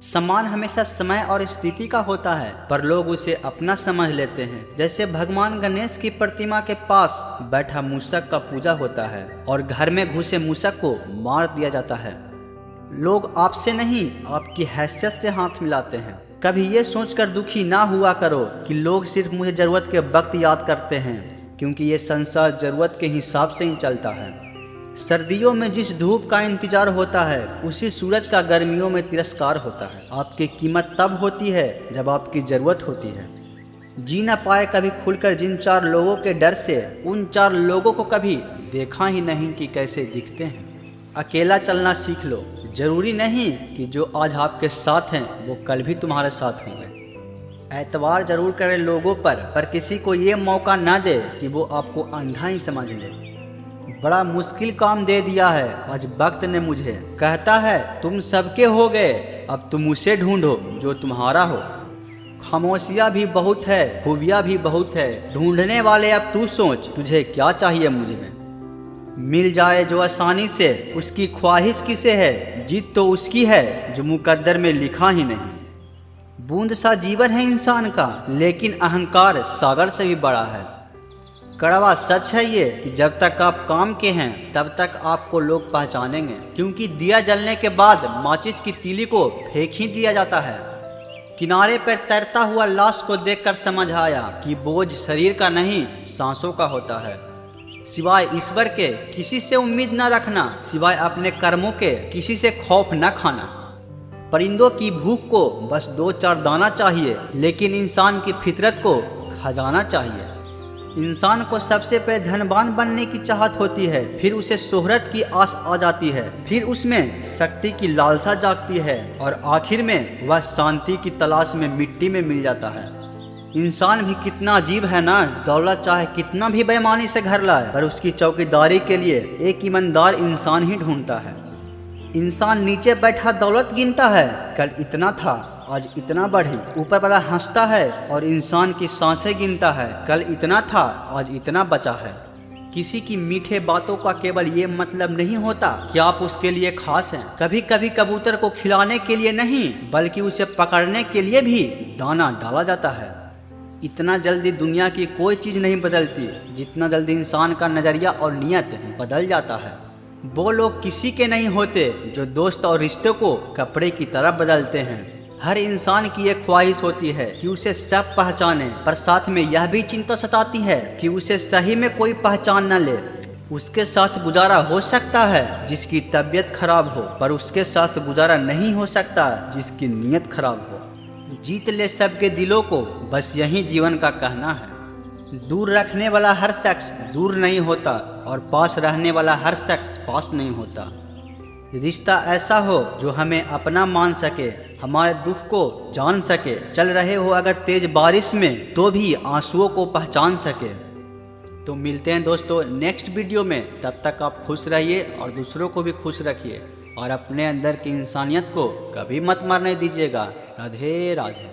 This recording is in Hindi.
सम्मान हमेशा समय और स्थिति का होता है, पर लोग उसे अपना समझ लेते हैं। जैसे भगवान गणेश की प्रतिमा के पास बैठा मूषक का पूजा होता है और घर में घुसे मूषक को मार दिया जाता है। लोग आपसे नहीं, आपकी हैसियत से हाथ मिलाते हैं। कभी ये सोचकर दुखी ना हुआ करो कि लोग सिर्फ मुझे जरूरत के वक्त याद करते हैं, क्योंकि ये संसार जरूरत के हिसाब से ही चलता है। सर्दियों में जिस धूप का इंतजार होता है, उसी सूरज का गर्मियों में तिरस्कार होता है। आपकी कीमत तब होती है जब आपकी ज़रूरत होती है। जी न पाए कभी खुलकर जिन 4 लोगों के डर से, उन 4 लोगों को कभी देखा ही नहीं कि कैसे दिखते हैं। अकेला चलना सीख लो। जरूरी नहीं कि जो आज आपके साथ हैं वो कल भी तुम्हारे साथ होंगे। एतवार जरूर करें लोगों पर किसी को ये मौका ना दे कि वो आपको अंधा ही समझ ले। बड़ा मुश्किल काम दे दिया है आज वक्त ने मुझे। कहता है तुम सबके हो गए, अब तुम उसे ढूंढो जो तुम्हारा हो। खामोशियाँ भी बहुत है, खूबियाँ भी बहुत है, ढूंढने वाले अब तू सोच तुझे क्या चाहिए मुझ में। मिल जाए जो आसानी से, उसकी ख्वाहिश किसे है, जीत तो उसकी है जो मुकद्दर में लिखा ही नहीं। बूंद सा जीवन है इंसान का, लेकिन अहंकार सागर से भी बड़ा है। कड़वा सच है ये कि जब तक आप काम के हैं तब तक आपको लोग पहचानेंगे, क्योंकि दिया जलने के बाद माचिस की तीली को फेंक ही दिया जाता है। किनारे पर तैरता हुआ लाश को देखकर समझ आया कि बोझ शरीर का नहीं, सांसों का होता है। सिवाय ईश्वर के किसी से उम्मीद न रखना, सिवाय अपने कर्मों के किसी से खौफ न खाना। परिंदों की भूख को बस 2-4 दाना चाहिए, लेकिन इंसान की फितरत को खजाना चाहिए। इंसान को सबसे पहले धनवान बनने की चाहत होती है, फिर उसे शोहरत की आस आ जाती है, फिर उसमें शक्ति की लालसा जागती है और आखिर में वह शांति की तलाश में मिट्टी में मिल जाता है। इंसान भी कितना अजीब है ना। दौलत चाहे कितना भी बेईमानी से घर लाए, पर उसकी चौकीदारी के लिए एक ईमानदार इंसान ही ढूंढता है। इंसान नीचे बैठा दौलत गिनता है, कल इतना था आज इतना बढ़ी। ऊपर वाला हंसता है और इंसान की सांसें गिनता है, कल इतना था आज इतना बचा है। किसी की मीठे बातों का केवल ये मतलब नहीं होता कि आप उसके लिए खास हैं। कभी कभी कबूतर को खिलाने के लिए नहीं, बल्कि उसे पकड़ने के लिए भी दाना डाला जाता है। इतना जल्दी दुनिया की कोई चीज़ नहीं बदलती जितना जल्दी इंसान का नज़रिया और नियत बदल जाता है। वो लोग किसी के नहीं होते जो दोस्त और रिश्तों को कपड़े की तरह बदलते हैं। हर इंसान की एक ख्वाहिश होती है कि उसे सब पहचाने, पर साथ में यह भी चिंता सताती है कि उसे सही में कोई पहचान न ले। उसके साथ गुजारा हो सकता है जिसकी तबीयत खराब हो, पर उसके साथ गुजारा नहीं हो सकता जिसकी नीयत खराब हो। जीत ले सबके दिलों को, बस यही जीवन का कहना है। दूर रखने वाला हर शख्स दूर नहीं होता और पास रहने वाला हर शख्स पास नहीं होता। रिश्ता ऐसा हो जो हमें अपना मान सके, हमारे दुख को जान सके। चल रहे हो अगर तेज बारिश में तो भी आंसुओं को पहचान सके। तो मिलते हैं दोस्तों नेक्स्ट वीडियो में। तब तक आप खुश रहिए और दूसरों को भी खुश रखिए और अपने अंदर की इंसानियत को कभी मत मरने दीजिएगा। राधे राधे।